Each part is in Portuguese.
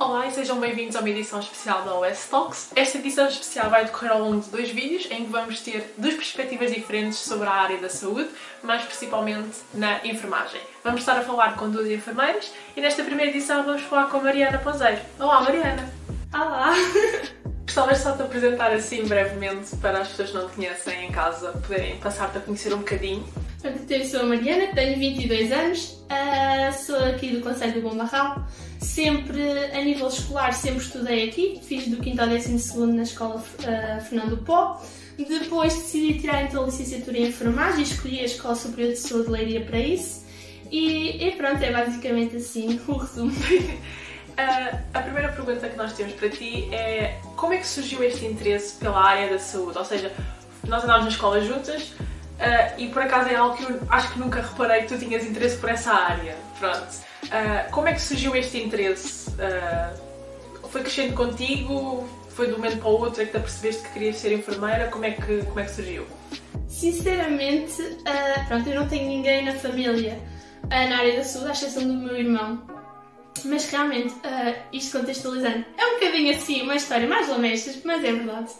Olá e sejam bem-vindos a uma edição especial da OS Talks. Esta edição especial vai decorrer ao longo de 2 vídeos em que vamos ter 2 perspectivas diferentes sobre a área da saúde, mas principalmente na enfermagem. Vamos estar a falar com 2 enfermeiras e nesta primeira edição vamos falar com a Mariana Ponzeiro. Olá, Mariana! Olá! Gostavas só de te apresentar assim brevemente para as pessoas que não te conhecem em casa poderem passar-te a conhecer um bocadinho. Eu sou a Mariana, tenho 22 anos, sou aqui do Concelho do Bom Barral. Sempre, a nível escolar, sempre estudei aqui, fiz do 5º ao 12º na Escola Fernando Pó. Depois decidi tirar então a licenciatura em enfermagem e escolhi a Escola Superior de Saúde de Leiria para isso. E pronto, é basicamente assim o resumo. A primeira pergunta que nós temos para ti é como é que surgiu este interesse pela área da saúde? Ou seja, nós andámos na escola juntas e por acaso é algo que eu acho que nunca reparei que tu tinhas interesse por essa área. Pronto. Como é que surgiu este interesse? Foi crescendo contigo? Foi de um momento para o outro é que te apercebeste que querias ser enfermeira? Como é que surgiu? Sinceramente, pronto, eu não tenho ninguém na família na área da saúde, à exceção do meu irmão. Mas realmente, isto contextualizando, é um bocadinho assim, uma história mais lamechas, mas é verdade.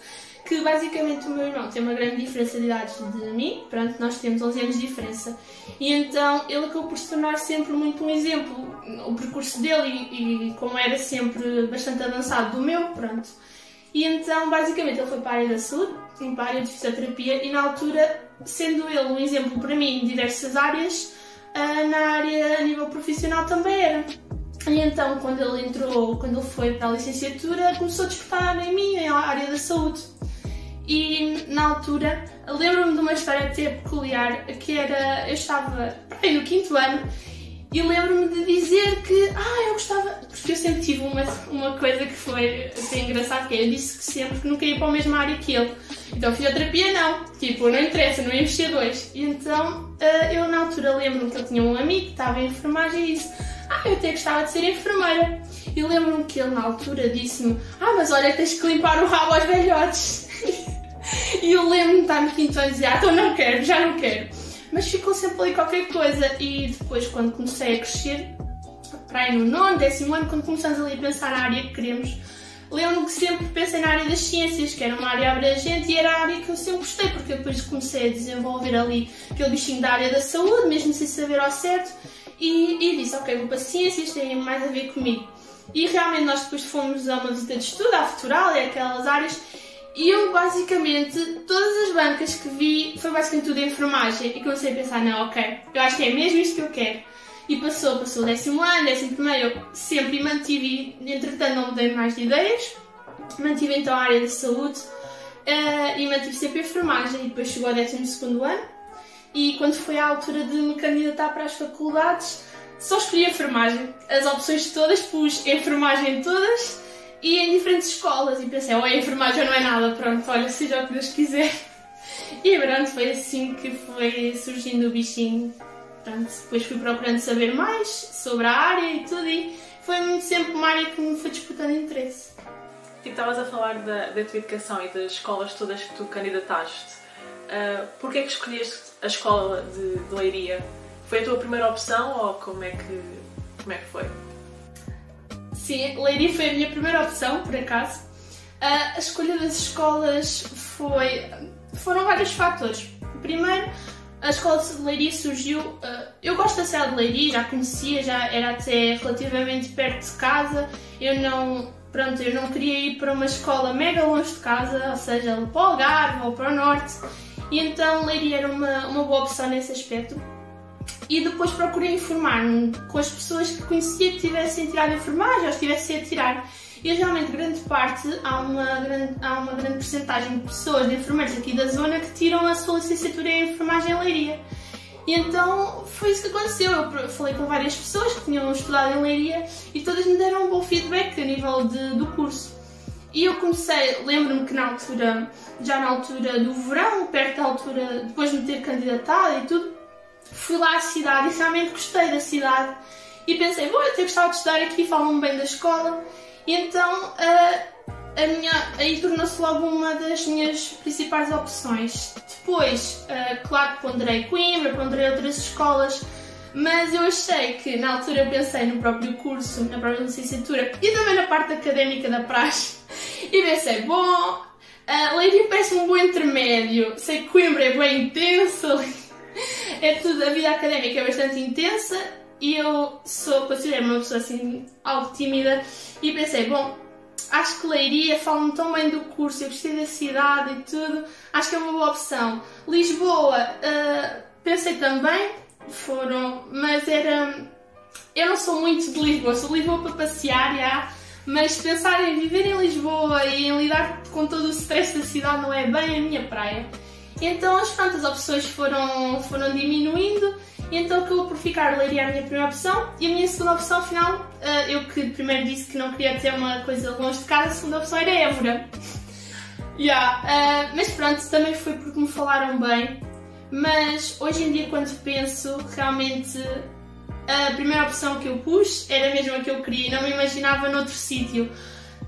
Que basicamente o meu irmão tem uma grande diferença de idades de mim, pronto, nós temos 11 anos de diferença. E então ele acabou por se tornar sempre muito um exemplo. O percurso dele e como era sempre bastante avançado do meu, pronto. E então basicamente ele foi para a área da saúde, para a área de fisioterapia e na altura, sendo ele um exemplo para mim em diversas áreas, na área a nível profissional também era. E então, quando ele foi para a licenciatura, começou a despertar em mim, a área da saúde. E na altura, lembro-me de uma história até peculiar, que era, eu estava no 5º ano, e lembro-me de dizer que, eu gostava, porque eu sempre tive uma coisa que foi até engraçado, que eu disse que sempre que nunca ia para a mesma área que ele. Então, fisioterapia não, não interessa, não ia mexer dois. E então, eu na altura lembro-me que eu tinha um amigo que estava em enfermagem e disse, eu até gostava de ser enfermeira. E lembro-me que ele na altura disse-me, mas olha, tens que limpar o rabo aos velhotes. E eu lembro-me de estar no 5º ano e dizer, então não quero, já não quero. Mas ficou sempre ali qualquer coisa. E depois, quando comecei a crescer, para aí no 9º, 10º ano, quando começamos ali a pensar na área que queremos, lembro-me que sempre pensei na área das ciências, que era uma área abrangente e era a área que eu sempre gostei, porque depois comecei a desenvolver ali aquele bichinho da área da saúde, mesmo sem saber ao certo, e disse, ok, vou para ciências, tem mais a ver comigo. E realmente nós depois fomos a uma visita de estudo, à Futural e aquelas áreas, e eu basicamente, todas as bancas que vi, foi basicamente tudo em enfermagem, e comecei a pensar, não, ok, eu acho que é mesmo isto que eu quero. E passou o 10º ano, 11º, eu sempre mantive, entretanto não mudei mais de ideias, mantive então a área da saúde e mantive sempre a enfermagem, e depois chegou ao 12º ano, e quando foi a altura de me candidatar para as faculdades, só escolhi a enfermagem, as opções todas, pus enfermagem todas, e em diferentes escolas, e pensei, ou é enfermagem ou não é nada, pronto, olha, seja o que Deus quiser. E pronto, foi assim que foi surgindo o bichinho. Pronto, depois fui procurando saber mais sobre a área e tudo, e foi sempre uma área que me foi disputando interesse. Estavas a falar da tua educação e das escolas todas que tu candidataste. Porquê é que escolheste a escola de Leiria? Foi a tua primeira opção ou como é que foi? Sim, Leiria foi a minha primeira opção, por acaso. A escolha das escolas foram vários fatores. Primeiro, a escola de Leiria surgiu... eu gosto da cidade de Leiria, já conhecia, já era até relativamente perto de casa. Eu não queria ir para uma escola mega longe de casa, ou seja, para o Algarve ou para o Norte. E então Leiria era uma boa opção nesse aspecto. E depois procurei informar-me com as pessoas que conhecia que tivessem tirado enfermagem ou estivessem a tirar. E realmente, grande parte, há uma grande porcentagem de pessoas, de enfermeiros aqui da zona, que tiram a sua licenciatura em enfermagem em Leiria. E então foi isso que aconteceu. Eu falei com várias pessoas que tinham estudado em Leiria e todas me deram um bom feedback a nível do curso. E eu comecei, lembro-me que já na altura do verão, perto da altura, depois de me ter candidatado e tudo, fui lá à cidade e realmente gostei da cidade. E pensei, eu até gostava de estudar aqui, falam-me bem da escola. E então aí tornou-se logo uma das minhas principais opções. Depois, claro que ponderei Coimbra, ponderei outras escolas, Mas eu achei que, na altura, eu pensei no próprio curso, na própria licenciatura e também na parte académica da praxe. E pensei, bom, Leiria parece um bom intermédio. Sei que Coimbra é bem intenso, é tudo, a vida académica é bastante intensa e eu considero-me uma pessoa assim, algo tímida. E pensei, bom, acho que Leiria fala-me tão bem do curso, eu gostei da cidade e tudo, acho que é uma boa opção. Lisboa, pensei também. Mas eu não sou muito de Lisboa, sou de Lisboa para passear, já, mas pensar em viver em Lisboa e em lidar com todo o stress da cidade não é bem a minha praia. Então as opções foram diminuindo, e então acabou por ficar Leiria a minha primeira opção, e a minha segunda opção, afinal, eu que primeiro disse que não queria ter uma coisa longe de casa, a segunda opção era Évora. Mas pronto, também foi porque me falaram bem. Mas hoje em dia, quando penso, realmente a primeira opção que eu pus era mesmo a que eu queria e não me imaginava noutro sítio.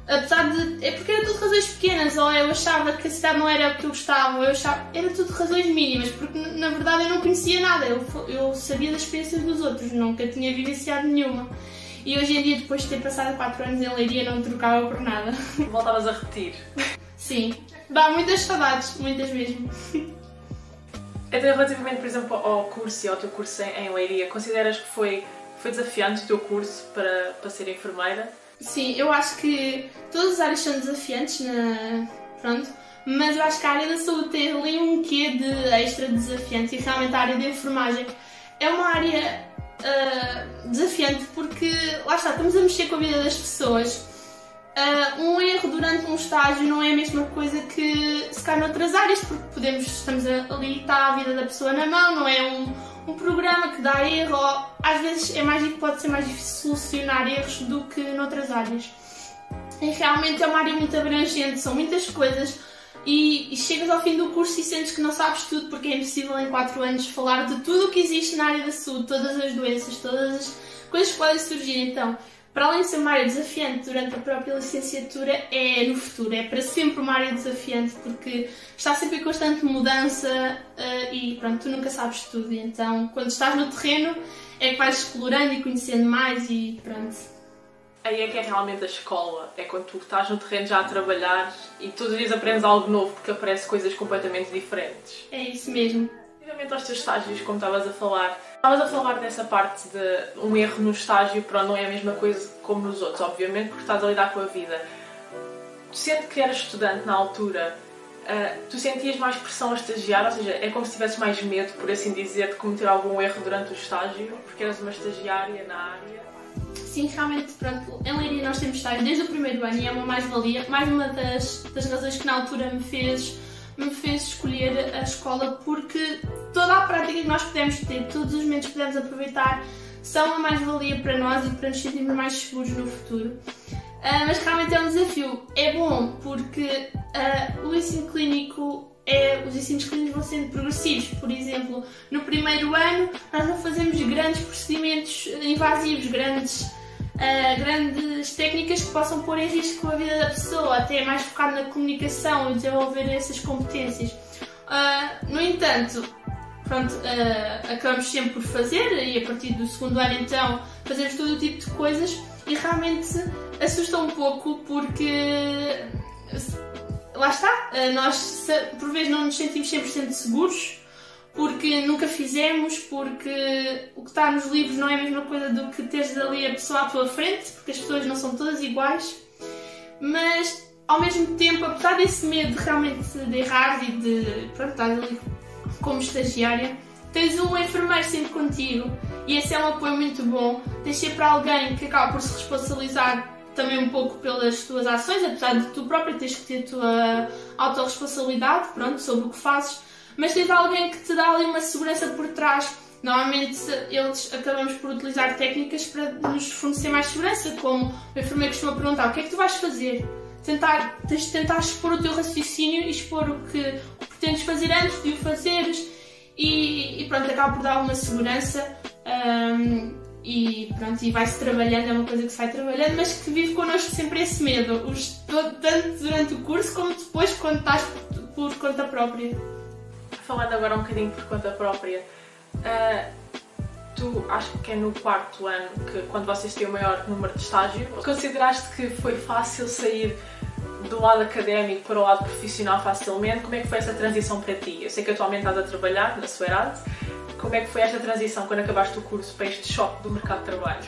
Apesar de. É porque era tudo razões pequenas, ou eu achava que a cidade não era o que eu gostava, ou eu achava. Era tudo razões mínimas, porque na verdade eu não conhecia nada, eu sabia das experiências dos outros, nunca tinha vivenciado nenhuma. E hoje em dia, depois de ter passado 4 anos em Leiria, não trocava por nada. Voltavas a repetir? Sim, dá muitas saudades, muitas mesmo. Até relativamente, por exemplo, ao curso e ao teu curso em Leiria, consideras que foi desafiante o teu curso para ser enfermeira? Sim, eu acho que todas as áreas são desafiantes, pronto, mas eu acho que a área da saúde tem ali um quê de extra desafiante, e realmente a área da enfermagem é uma área desafiante porque, lá está, estamos a mexer com a vida das pessoas. Um erro durante um estágio não é a mesma coisa que se calhar noutras áreas, porque estamos ali, está a vida da pessoa na mão, não é um programa que dá erro, ou, às vezes pode ser mais difícil solucionar erros do que noutras áreas. E realmente é uma área muito abrangente, são muitas coisas, e chegas ao fim do curso e sentes que não sabes tudo, porque é impossível em 4 anos falar de tudo o que existe na área da saúde, todas as doenças, todas as coisas que podem surgir. Então, para além de ser uma área desafiante durante a própria licenciatura, é no futuro, é para sempre uma área desafiante, porque está sempre em constante mudança e pronto, tu nunca sabes tudo. Então, quando estás no terreno, é que vais explorando e conhecendo mais e pronto. Aí é que é realmente a escola, é quando tu estás no terreno já a trabalhar e todos os dias aprendes algo novo, porque aparecem coisas completamente diferentes. É isso mesmo. Relativamente aos teus estágios, como estavas a falar dessa parte de um erro no estágio, pronto, não é a mesma coisa como nos outros, obviamente, porque estás a lidar com a vida. Sendo que eras estudante na altura, tu sentias mais pressão a estagiar, ou seja, é como se tivesses mais medo, por assim dizer, de cometer algum erro durante o estágio, porque eras uma estagiária na área? Sim, realmente, pronto, em Leiria nós temos estágio desde o primeiro ano e é uma mais-valia, mais uma das razões que na altura me fez escolher a escola, porque toda a prática que nós podemos ter, todos os momentos que podemos aproveitar, são uma mais-valia para nós e para nos sentirmos mais seguros no futuro. Mas realmente é um desafio. É bom porque o ensino clínico os ensinos clínicos vão sendo progressivos. Por exemplo, no primeiro ano nós não fazemos grandes procedimentos invasivos, grandes técnicas que possam pôr em risco a vida da pessoa, até é mais focado na comunicação e desenvolver essas competências. No entanto, pronto, acabamos sempre por fazer, e a partir do segundo ano então fazemos todo o tipo de coisas, e realmente assusta um pouco porque lá está, nós por vezes não nos sentimos 100% seguros, porque nunca fizemos, porque o que está nos livros não é a mesma coisa do que teres ali a pessoa à tua frente, porque as pessoas não são todas iguais, mas ao mesmo tempo, apesar desse medo realmente de errar e de estar ali como estagiária, tens um enfermeiro sempre contigo e esse é um apoio muito bom. Tens sempre alguém que acaba por se responsabilizar também um pouco pelas tuas ações, apesar de tu própria teres que ter a tua autorresponsabilidade, pronto, sobre o que fazes, mas tens alguém que te dá ali uma segurança por trás. Normalmente acabamos por utilizar técnicas para nos fornecer mais segurança, como o enfermeiro costuma perguntar: o que é que tu vais fazer? Tens de tentar expor o teu raciocínio e expor o que pretendes fazer antes de o fazeres, e pronto, acaba por dar uma segurança. E pronto, e vai-se trabalhando, é uma coisa que se vai trabalhando, mas que vive connosco sempre esse medo, tanto durante o curso como depois quando estás por conta própria. Falando agora um bocadinho por conta própria, tu, acho que é no 4º ano, que quando vocês têm o maior número de estágio, consideraste que foi fácil sair do lado académico para o lado profissional facilmente? Como é que foi essa transição para ti? Eu sei que atualmente estás a trabalhar na Suerate. Como é que foi esta transição quando acabaste o curso para este choque do mercado de trabalho?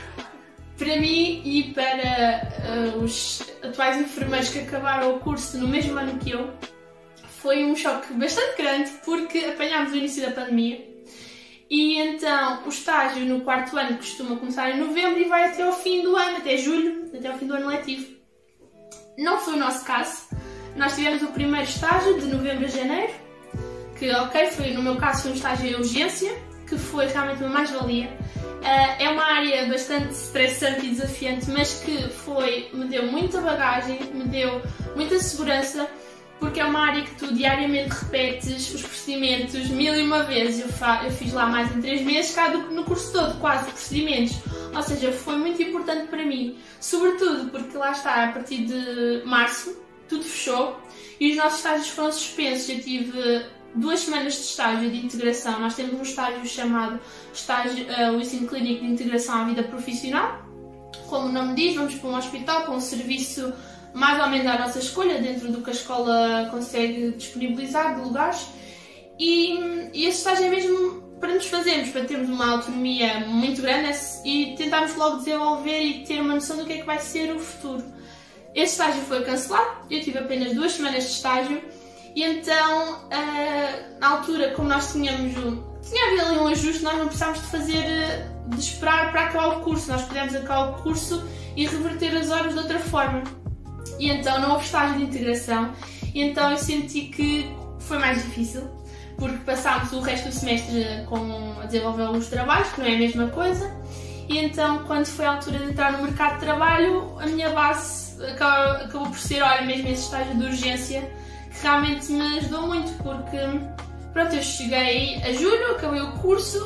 Para mim e para os atuais enfermeiros que acabaram o curso no mesmo ano que eu, foi um choque bastante grande porque apanhámos o início da pandemia e então o estágio no 4º ano costuma começar em novembro e vai até ao fim do ano, até julho, até ao fim do ano letivo. Não foi o nosso caso. Nós tivemos o primeiro estágio de novembro a janeiro, que foi, no meu caso foi um estágio em urgência, que foi realmente uma mais-valia. É uma área bastante estressante e desafiante, mas que me deu muita bagagem, me deu muita segurança, porque é uma área que tu diariamente repetes os procedimentos 1000 vezes. Eu fiz lá mais em 3 meses, cada no curso todo, quase procedimentos. Ou seja, foi muito importante para mim, sobretudo porque lá está, a partir de março, tudo fechou e os nossos estágios foram suspensos. Eu tive 2 semanas de estágio de integração. Nós temos um estágio chamado Ensino Clínico de Integração à Vida Profissional. Como o nome diz, vamos para um hospital com um serviço mais ou menos à nossa escolha, dentro do que a escola consegue disponibilizar de lugares. E esse estágio é mesmo para nos fazermos, para termos uma autonomia muito grande e tentarmos logo desenvolver e ter uma noção do que é que vai ser o futuro. Esse estágio foi cancelado, eu tive apenas 2 semanas de estágio e então, na altura, como nós tinha havido ali um ajuste, nós não precisávamos de esperar para acabar o curso, nós pudemos acabar o curso e reverter as horas de outra forma. E então não houve estágio de integração, e então eu senti que foi mais difícil, porque passámos o resto do semestre a desenvolver alguns trabalhos, que não é a mesma coisa, e então quando foi a altura de entrar no mercado de trabalho, a minha base acabou por ser, mesmo esse estágio de urgência, que realmente me ajudou muito, porque pronto, eu cheguei a julho, acabei o curso,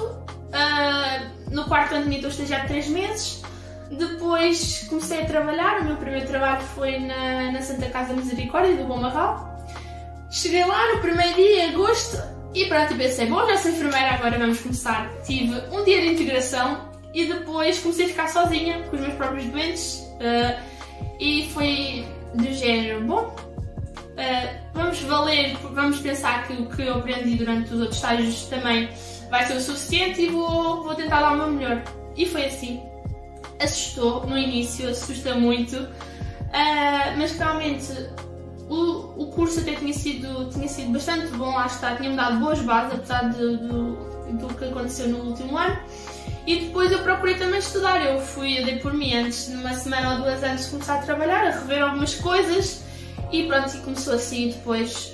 no 4º ano estou a estagiar 3 meses, depois comecei a trabalhar. O meu primeiro trabalho foi na Santa Casa Misericórdia do Bom Marral. Cheguei lá no primeiro dia, em agosto, e pronto, pensei, bom, já sou enfermeira, agora vamos começar. Tive um dia de integração e depois comecei a ficar sozinha com os meus próprios doentes, e foi do género, bom, vamos pensar que o que eu aprendi durante os outros estágios também vai ser o suficiente e vou tentar dar o meu melhor. E foi assim. Assustou no início, assusta muito, mas realmente o curso até tinha sido bastante bom, lá está, tinha-me dado boas bases, apesar do que aconteceu no último ano. E depois eu procurei também estudar, eu dei por mim antes de uma semana ou 2 antes de começar a trabalhar, a rever algumas coisas e pronto, e começou assim. Depois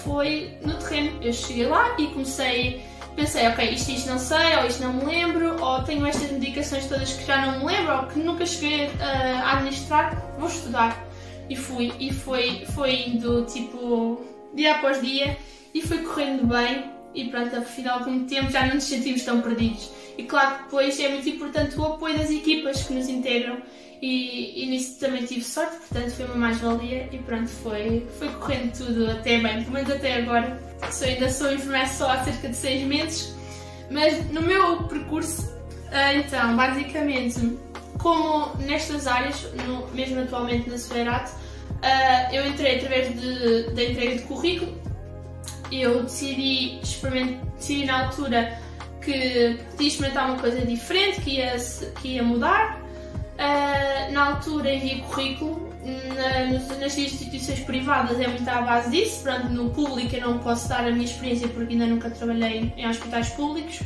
foi no terreno, eu cheguei lá e pensei, ok, isto não sei, ou isto não me lembro, ou tenho estas medicações todas que já não me lembro, ou que nunca cheguei a administrar, vou estudar. E fui, e foi indo tipo dia após dia, e foi correndo bem, e pronto, afinal com o tempo já não nos sentimos tão perdidos. E claro que depois é muito importante o apoio das equipas que nos integram, e nisso também tive sorte, portanto foi uma mais-valia, e pronto, foi correndo tudo até bem, pelo menos até agora. Ainda sou enfermeira só há cerca de 6 meses, mas no meu percurso, então, basicamente, como nestas áreas, mesmo atualmente na Suerate, eu entrei através da entrega de currículo. Eu decidi na altura que podia experimentar uma coisa diferente, que ia mudar. Na altura enviei currículo. Nas instituições privadas é muito à base disso. Pronto, no público eu não posso dar a minha experiência porque ainda nunca trabalhei em hospitais públicos,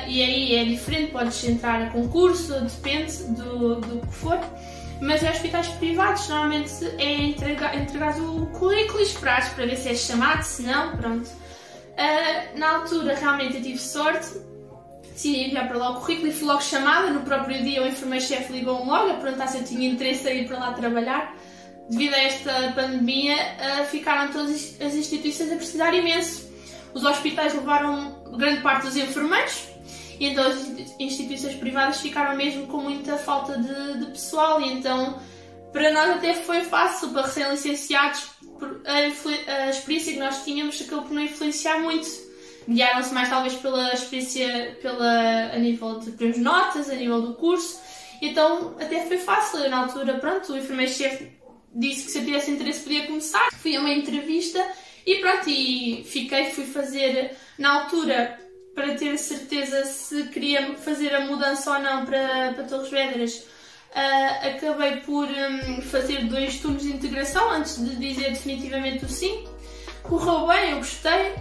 e aí é diferente, podes entrar a concurso, depende do que for, mas em hospitais privados normalmente é entregar o currículo e esperares para ver se és chamado, se não, pronto. Na altura realmente eu tive sorte, decidi enviar para lá o currículo e fui logo chamada. No próprio dia o enfermeiro-chefe ligou-me logo a perguntar se eu tinha interesse em ir para lá trabalhar. Devido a esta pandemia, ficaram todas as instituições a precisar imenso. Os hospitais levaram grande parte dos enfermeiros e então as instituições privadas ficaram mesmo com muita falta de pessoal, e então para nós até foi fácil, para recém-licenciados, a experiência que nós tínhamos acabou por não influenciar muito. guiaram-se mais talvez pela experiência, a nível de termos notas, a nível do curso. Então até foi fácil. Eu, na altura, pronto, o enfermeiro-chefe disse que se eu tivesse interesse podia começar. Fui a uma entrevista e pronto, e fui fazer na altura, para ter certeza se queria fazer a mudança ou não para Torres Vedras. Acabei por fazer 2 turnos de integração antes de dizer definitivamente o sim. Correu bem, eu gostei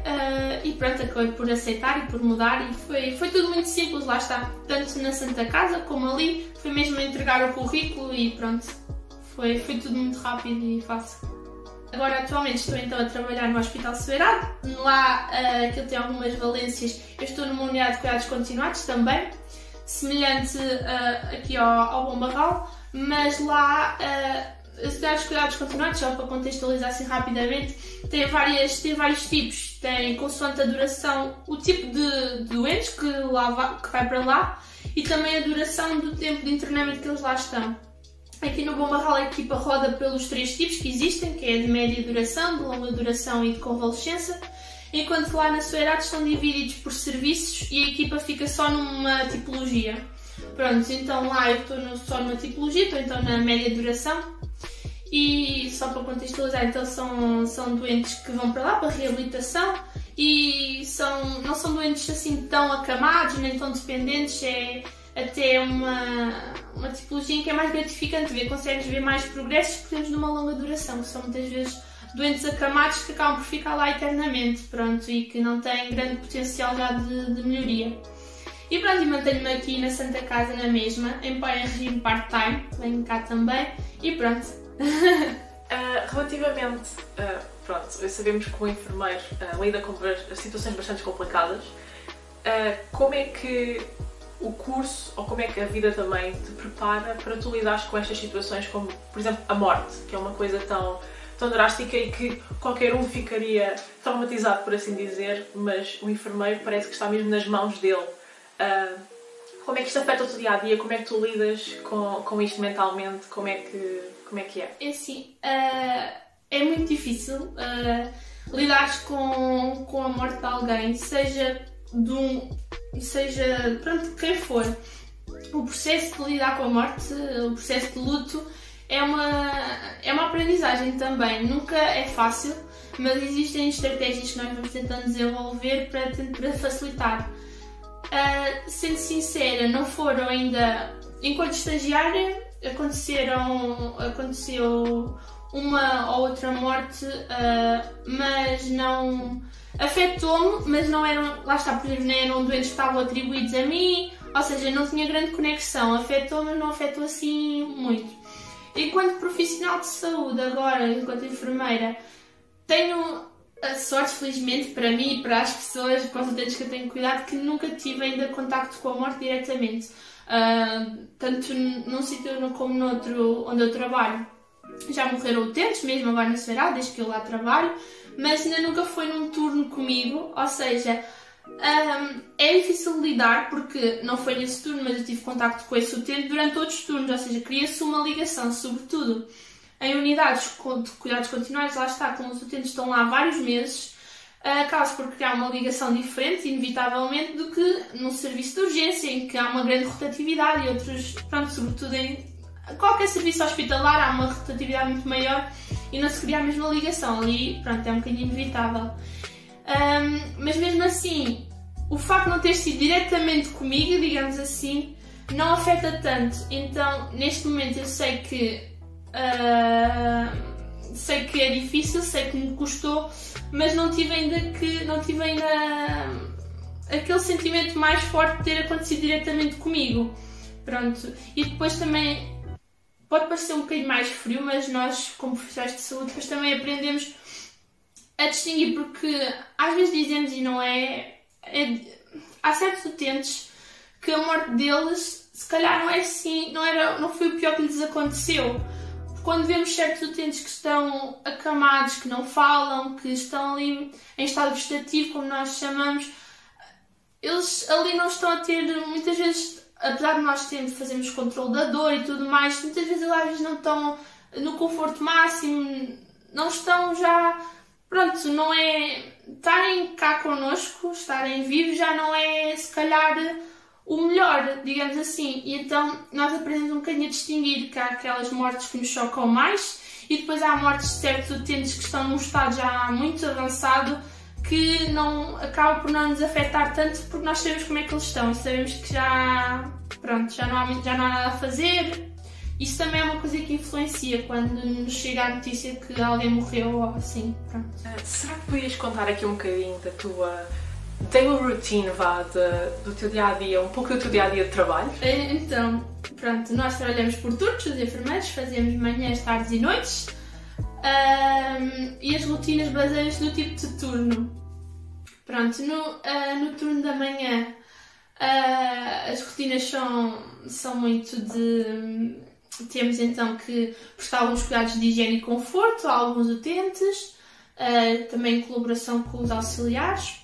e pronto, acabei por aceitar e por mudar, e foi tudo muito simples, lá está. Tanto na Santa Casa como ali, foi mesmo entregar o currículo e pronto, foi tudo muito rápido e fácil. Agora, atualmente, estou então a trabalhar no Hospital Soberano. Lá, que ele tem algumas valências, eu estou numa unidade de cuidados continuados também, semelhante aqui ao Bom Barral, mas lá, as unidades de cuidados continuados, só para contextualizar assim rapidamente, tem vários tipos. Tem, consoante a duração, o tipo de doentes que vai para lá e também a duração do tempo de internamento que eles lá estão. Aqui no Bom Barral a equipa roda pelos 3 tipos que existem, que é de média duração, de longa duração e de convalescença, enquanto lá na Soberano estão divididos por serviços e a equipa fica só numa tipologia. Pronto, então lá eu estou só numa tipologia, estou então na média duração, e só para contextualizar, então são doentes que vão para lá para reabilitação e não são doentes assim tão acamados nem tão dependentes, é até uma tipologia em que é mais gratificante ver, consegues ver mais progressos que temos numa longa duração, que são muitas vezes doentes acamados que acabam por ficar lá eternamente, pronto, e que não têm grande potencial já de melhoria. E pronto, e mantenho-me aqui na Santa Casa na mesma, em regime part-time, venho cá também, e pronto. Relativamente, pronto, sabemos que o enfermeiro lida com situações bastante complicadas. Como é que o curso, ou como é que a vida também te prepara para tu lidares com estas situações, como, por exemplo, a morte, que é uma coisa tão drástica e que qualquer um ficaria traumatizado, por assim dizer, mas o enfermeiro parece que está mesmo nas mãos dele. Como é que isto afeta o teu dia-a-dia? Como é que tu lidas com isto mentalmente? Como é que é? É assim, é muito difícil lidares com a morte de alguém, seja pronto, quem for. O processo de lidar com a morte, o processo de luto, é uma aprendizagem também. Nunca é fácil, mas existem estratégias que nós vamos tentando desenvolver para facilitar. Sendo sincera, não foram ainda, enquanto estagiária, aconteceu uma ou outra morte, mas não afetou-me, mas não eram, lá está, por exemplo, nem eram doentes que estavam atribuídos a mim, ou seja, não tinha grande conexão, afetou-me, mas não afetou assim muito. Enquanto profissional de saúde agora, enquanto enfermeira, tenho a sorte, felizmente, para mim e para as pessoas, para os utentes que eu tenho cuidado, que nunca tive ainda contacto com a morte diretamente. Tanto num sítio como noutro onde eu trabalho. Já morreram utentes, mesmo agora na Soberano, desde que eu lá trabalho, mas ainda nunca foi num turno comigo, ou seja, é difícil lidar porque não foi nesse turno, mas eu tive contacto com esse utente durante outros turnos, ou seja, cria-se uma ligação, sobretudo em unidades de cuidados continuados, lá está, como os utentes estão lá há vários meses, acaba-se por criar uma ligação diferente, inevitavelmente, do que num serviço de urgência, em que há uma grande rotatividade e outros, pronto, sobretudo em qualquer serviço hospitalar há uma rotatividade muito maior e não se cria a mesma ligação, ali, pronto, é um bocadinho inevitável. Mas mesmo assim, o facto de não ter sido diretamente comigo, digamos assim, não afeta tanto. Então, neste momento eu sei que é difícil, sei que me custou, mas não tive ainda aquele sentimento mais forte de ter acontecido diretamente comigo. Pronto. E depois também pode parecer um bocadinho mais frio, mas nós, como profissionais de saúde, depois também aprendemos a distinguir, porque às vezes dizemos, e não há certos utentes que a morte deles, se calhar não é assim, não foi o pior que lhes aconteceu. Quando vemos certos utentes que estão acamados, que não falam, que estão ali em estado vegetativo, como nós chamamos, eles ali não estão a ter, muitas vezes, apesar de nós fazermos controle da dor e tudo mais, muitas vezes eles às vezes não estão no conforto máximo, não estão já pronto, não é... Estarem cá connosco, estarem vivos, já não é, se calhar, o melhor, digamos assim. E então nós aprendemos um bocadinho a distinguir que há aquelas mortes que nos chocam mais e depois há mortes de certos utentes que estão num estado já muito avançado que não, acaba por não nos afetar tanto porque nós sabemos como é que eles estão e sabemos que já, pronto, já não há nada a fazer. Isso também é uma coisa que influencia quando nos chega a notícia que alguém morreu ou assim, pronto. Será que podias contar aqui um bocadinho da tua daily routine, do teu dia-a-dia, um pouco do teu dia-a-dia de trabalho? Então, pronto, nós trabalhamos por turnos, os enfermeiros, fazemos manhãs, tardes e noites. E as rotinas baseiam-se no tipo de turno. Pronto, no turno da manhã as rotinas são muito de... Temos então que prestar alguns cuidados de higiene e conforto a alguns utentes, também em colaboração com os auxiliares.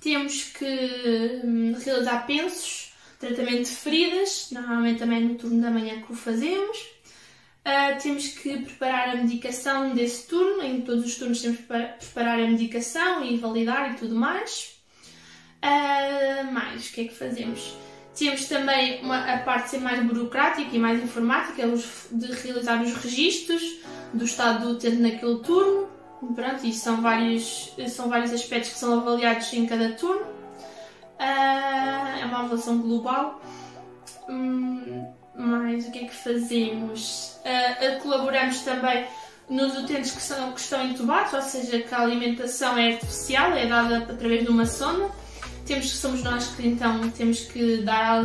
Temos que realizar pensos, tratamento de feridas, normalmente também no turno da manhã que o fazemos. Temos que preparar a medicação desse turno, em todos os turnos temos que preparar a medicação e validar e tudo mais. O que é que fazemos? Temos também a parte de ser mais burocrática e mais informática, de realizar os registros do estado do utente naquele turno. Pronto, e são vários aspectos que são avaliados em cada turno. É uma avaliação global. Mas o que é que fazemos? Colaboramos também nos utentes que estão entubados, ou seja, que a alimentação é artificial, é dada através de uma sonda. Somos nós que então temos que dar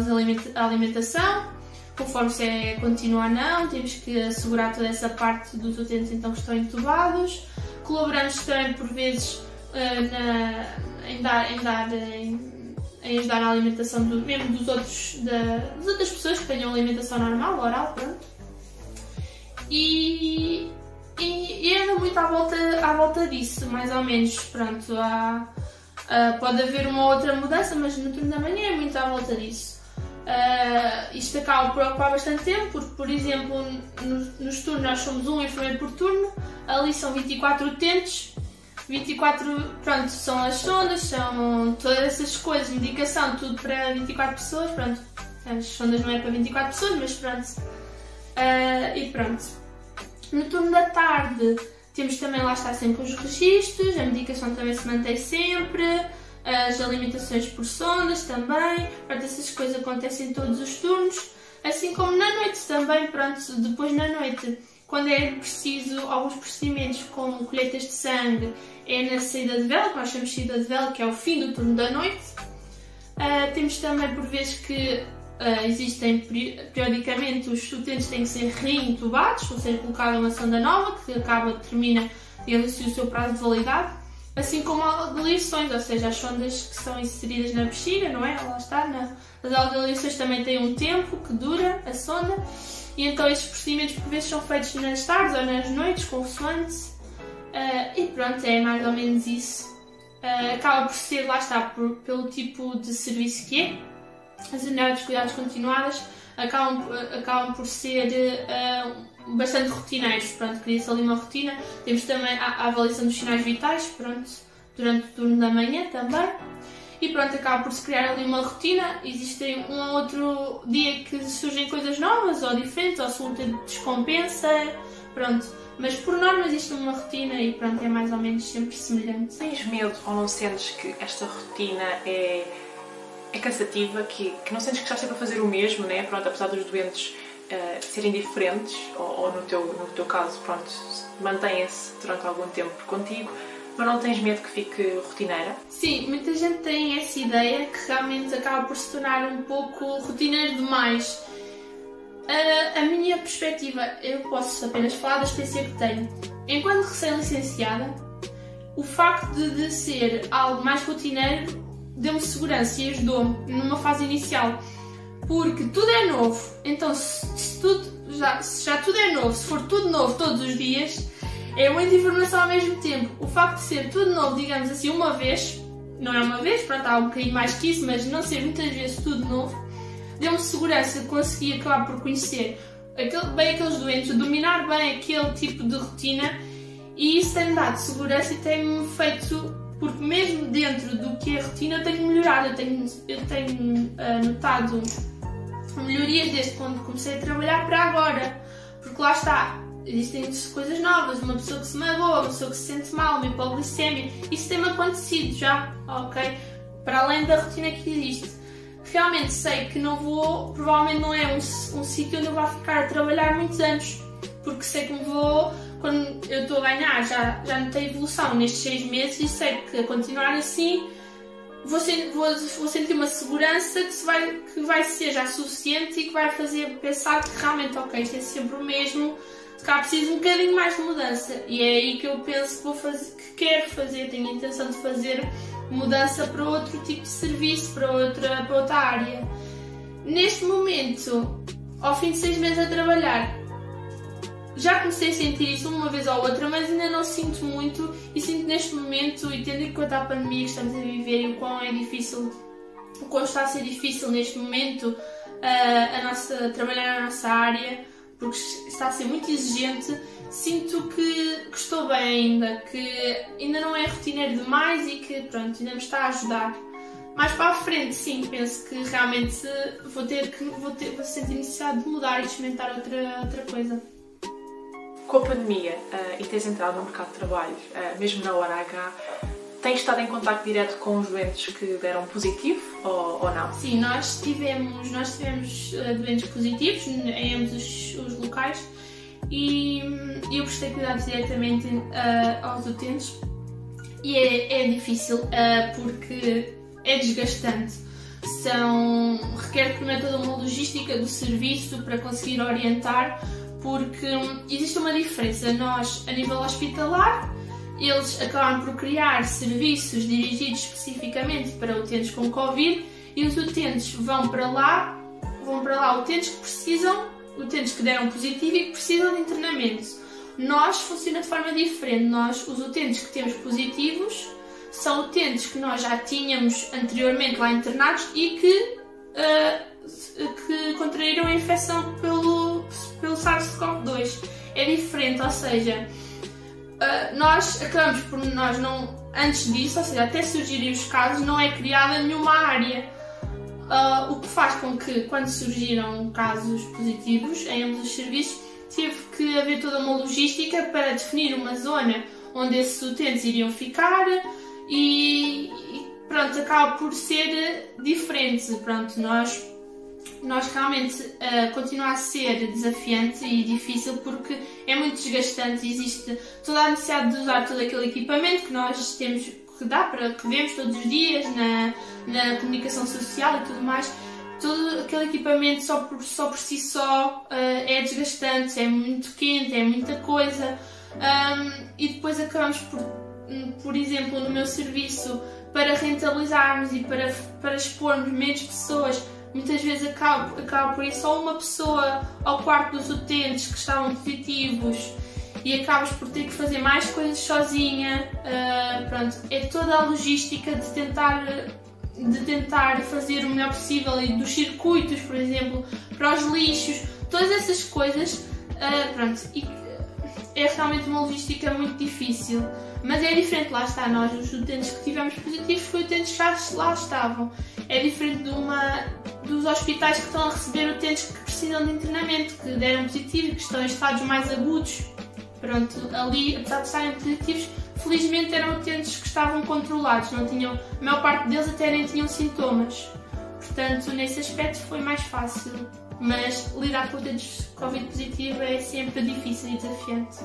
a alimentação, conforme se é contínua ou não, temos que assegurar toda essa parte dos utentes então que estão entubados. Colaboramos também por vezes em ajudar na alimentação mesmo das outras pessoas que tenham alimentação normal, oral, pronto. E anda muito à volta disso, mais ou menos, pronto. Pode haver uma outra mudança, mas no turno da manhã é muito à volta disso. Isto acaba por ocupar bastante tempo, porque, por exemplo, nos turnos nós somos um enfermeiro por turno, ali são 24 utentes, 24, pronto, são as sondas, são todas essas coisas, medicação, tudo para 24 pessoas, pronto. As sondas não é para 24 pessoas, mas pronto. E pronto. No turno da tarde temos também, lá está, sempre os registros, a medicação também se mantém sempre, as alimentações por sondas também, pronto, essas coisas acontecem em todos os turnos, assim como na noite também, pronto, depois na noite, quando é preciso alguns procedimentos como colheitas de sangue, é na saída de vela, que nós chamamos de saída de vela, que é o fim do turno da noite. Temos também por vezes que existem periodicamente os utentes têm que ser reintubados, ou seja, colocada uma sonda nova que termina, digamos assim, o seu prazo de validade, assim como algaliações, ou seja, as sondas que são inseridas na bexiga, não é? Lá está, as algaliações também têm um tempo que dura a sonda, e então estes procedimentos por vezes são feitos nas tardes ou nas noites, consoante, e pronto, é mais ou menos isso. Acaba por ser, lá está, pelo tipo de serviço que é. As unidades de cuidados continuadas acabam por ser bastante rotineiros, pronto, cria-se ali uma rotina. Temos também a avaliação dos sinais vitais, pronto, durante o turno da manhã também. E pronto, acaba por se criar ali uma rotina. Existe um ou outro dia que surgem coisas novas ou diferentes, ou se o utente descompensa, pronto. Mas por norma existe uma rotina e pronto, é mais ou menos sempre semelhante. Tens medo ou não sentes que esta rotina é cansativa, que não sentes que estás sempre a fazer o mesmo, né? Pronto, apesar dos doentes serem diferentes, ou no teu caso, pronto, mantêm-se durante algum tempo contigo, mas não tens medo que fique rotineira? Sim, muita gente tem essa ideia que realmente acaba por se tornar um pouco rotineiro demais. A minha perspectiva, eu posso apenas falar da experiência que tenho. Enquanto recém-licenciada, o facto de ser algo mais rotineiro deu-me segurança e ajudou-me numa fase inicial, porque tudo é novo, então se já tudo é novo, se for tudo novo todos os dias, é muita informação ao mesmo tempo. O facto de ser tudo novo, digamos assim, uma vez, não é uma vez, pronto, há um bocadinho mais que isso, mas não ser muitas vezes tudo novo, deu-me segurança de conseguir acabar por conhecer bem aqueles doentes, dominar bem aquele tipo de rotina E isso tem-me dado segurança e tem-me feito, porque mesmo dentro do que é a rotina eu tenho melhorado, eu tenho notado melhorias desde quando comecei a trabalhar para agora, porque lá está, existem coisas novas, uma pessoa que se magoa, uma pessoa que se sente mal, uma hipoglicemia, isso tem-me acontecido já, ok? Para além da rotina que existe. Realmente sei que não vou, provavelmente não é um sítio onde eu vou ficar a trabalhar muitos anos, porque sei que quando eu estou a ganhar, já notei evolução nestes 6 meses e sei que a continuar assim vou sentir uma segurança que vai ser já suficiente e que vai fazer pensar que realmente, ok, isto é sempre o mesmo, se calhar preciso um bocadinho mais de mudança. E é aí que eu penso que vou fazer, que quero fazer, tenho a intenção de fazer mudança para outro tipo de serviço, para outra área. Neste momento, ao fim de 6 meses a trabalhar, já comecei a sentir isso uma vez ou outra, mas ainda não sinto muito e sinto neste momento, e tendo em conta a pandemia que estamos a viver e o quão está a ser difícil neste momento trabalhar na nossa área, porque está a ser muito exigente, sinto que estou bem ainda, que ainda não é rotineiro demais e que pronto, ainda me está a ajudar. Mais para a frente, sim, penso que realmente vou sentir necessidade de mudar e de experimentar outra coisa. Com a pandemia e teres entrado no mercado de trabalho, mesmo na hora H, tens estado em contacto direto com os doentes que deram positivo ou não? Sim, nós tivemos doentes positivos em ambos os locais e eu prestei cuidados diretamente aos utentes e é difícil porque é desgastante. Requer primeiro toda uma logística do serviço para conseguir orientar, porque existe uma diferença. Nós, a nível hospitalar, eles acabam por criar serviços dirigidos especificamente para utentes com Covid e os utentes vão para lá utentes que deram positivo e que precisam de internamento. Nós funciona de forma diferente. Os utentes que temos positivos são utentes que nós já tínhamos anteriormente lá internados e que contraíram a infecção pelo SARS-CoV-2. É diferente, ou seja, nós acabamos por antes disso, ou seja, até surgirem os casos, não é criada nenhuma área. O que faz com que, quando surgiram casos positivos em ambos os serviços, teve que haver toda uma logística para definir uma zona onde esses utentes iriam ficar e pronto, acaba por ser diferente. Pronto, nós realmente continua a ser desafiante e difícil porque é muito desgastante, existe toda a necessidade de usar todo aquele equipamento que nós temos, que vemos todos os dias na comunicação social e tudo mais. Todo aquele equipamento só por si só é desgastante, é muito quente, é muita coisa e depois acabamos por exemplo, no meu serviço, para rentabilizarmos e para expormos menos pessoas, muitas vezes acaba por ir só uma pessoa ao quarto dos utentes que estavam positivos e acabas por ter que fazer mais coisas sozinha. Pronto, é toda a logística de tentar fazer o melhor possível e dos circuitos, por exemplo, para os lixos, todas essas coisas. Pronto, e é realmente uma logística muito difícil. Mas é diferente, lá está, nós, os utentes que tivemos positivos, foi utentes que já lá estavam. É diferente dos hospitais que estão a receber utentes que precisam de internamento, que deram positivo e que estão em estados mais agudos. Pronto, ali, apesar de estarem positivos, felizmente eram utentes que estavam controlados, a maior parte deles até nem tinham sintomas. Portanto, nesse aspecto foi mais fácil. Mas lidar com utentes Covid positivo é sempre difícil e desafiante.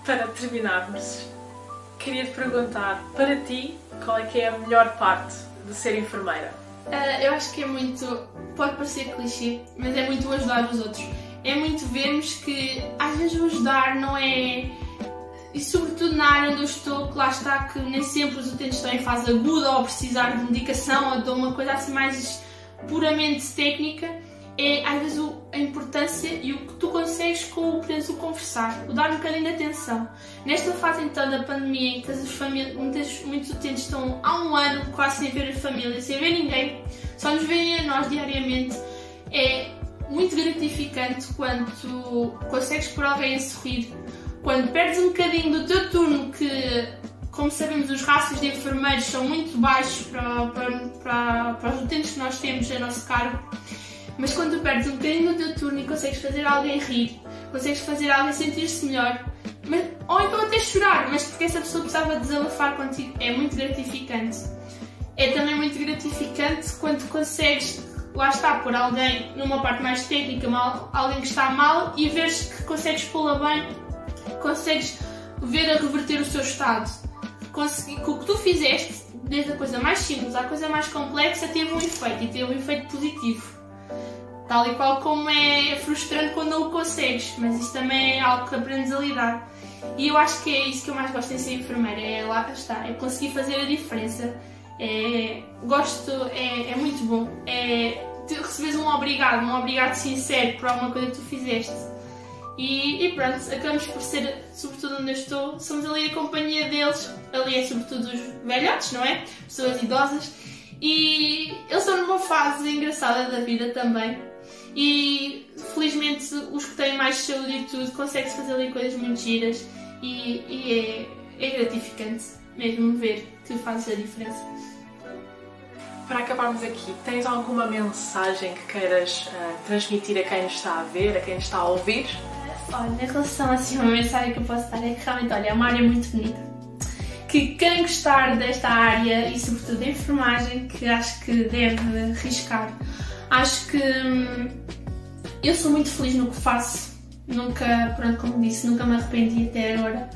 Para terminarmos, queria te perguntar, para ti, qual é que é a melhor parte de ser enfermeira? Eu acho que pode parecer clichê, mas é muito ajudar os outros. É muito vermos que às vezes o ajudar não é... E sobretudo na área onde eu estou, que lá está, que nem sempre os utentes estão em fase aguda ou precisar de medicação ou de uma coisa assim mais puramente técnica. É às vezes a importância e o que tu consegues com o conversar, o dar um bocadinho de atenção. Nesta fase então da pandemia em que muitos utentes estão há um ano quase sem ver a família, sem ver ninguém, só nos veem a nós diariamente, é muito gratificante quando tu consegues pôr alguém a sorrir, quando perdes um bocadinho do teu turno, que, como sabemos, os rácios de enfermeiros são muito baixos para os utentes que nós temos a nosso cargo, mas quando tu perdes um bocadinho do teu turno e consegues fazer alguém rir, consegues fazer alguém sentir-se melhor, ou então até chorar, mas porque essa pessoa precisava desabafar contigo, é muito gratificante. É também muito gratificante quando tu consegues, lá está, pôr alguém numa parte mais técnica, alguém que está mal, e veres que consegues pô-la bem, consegues ver a reverter o seu estado. Que o que tu fizeste, desde a coisa mais simples à coisa mais complexa, teve um efeito, e teve um efeito positivo. Tal e qual como é frustrante quando não o consegues, mas isso também é algo que aprendes a lidar. E eu acho que é isso que eu mais gosto em ser enfermeira, lá está, é conseguir fazer a diferença. É muito bom. Receberes um obrigado sincero por alguma coisa que tu fizeste. E pronto, acabamos por ser, sobretudo onde eu estou, somos ali a companhia deles, ali é sobretudo os velhotes, não é? Pessoas idosas. E eles estão numa fase engraçada da vida também. E felizmente os que têm mais saúde e tudo conseguem fazer ali coisas muito giras e é gratificante mesmo ver que fazes a diferença. Para acabarmos aqui, tens alguma mensagem que queiras transmitir a quem nos está a ver, a quem nos está a ouvir? Olha, em relação assim, uma mensagem que eu posso dar é que realmente, olha, é uma área muito bonita. Que quem gostar desta área e sobretudo da enfermagem, que acho que deve arriscar. Acho que eu sou muito feliz no que faço, nunca, pronto, como disse, nunca me arrependi até agora.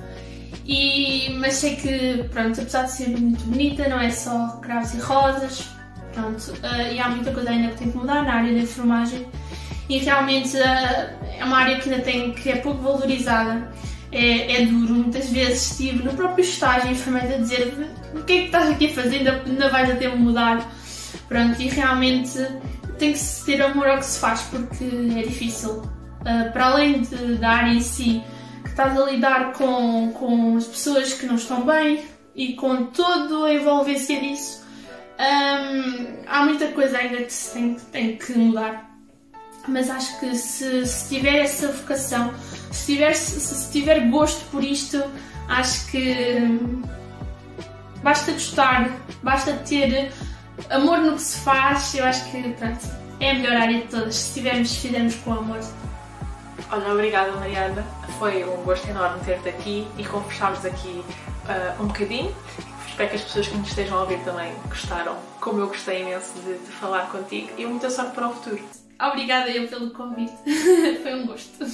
Mas sei que, pronto, apesar de ser muito bonita, não é só cravos e rosas, pronto, e há muita coisa ainda que tem que mudar na área da enfermagem e realmente é uma área que ainda que é pouco valorizada. É duro, muitas vezes estive no próprio estágio enfermeira a dizer o que é que estás aqui a fazer, ainda vais a ter de mudar. Pronto, e realmente tem que se ter amor ao que se faz porque é difícil. Para além da área em si, que estás a lidar com as pessoas que não estão bem e com toda a envolvência disso, há muita coisa ainda que se tem que mudar. Mas acho que se tiver essa vocação, se tiver gosto por isto, acho que basta gostar, basta ter amor no que se faz. Eu acho que, pronto, é a melhor área de todas, se fizermos com amor. Olha, obrigada Mariana, foi um gosto enorme ter-te aqui e conversarmos aqui um bocadinho. Espero que as pessoas que nos estejam a ouvir também gostaram, como eu gostei imenso de falar contigo, e muita sorte para o futuro. Obrigada eu pelo convite, foi um gosto.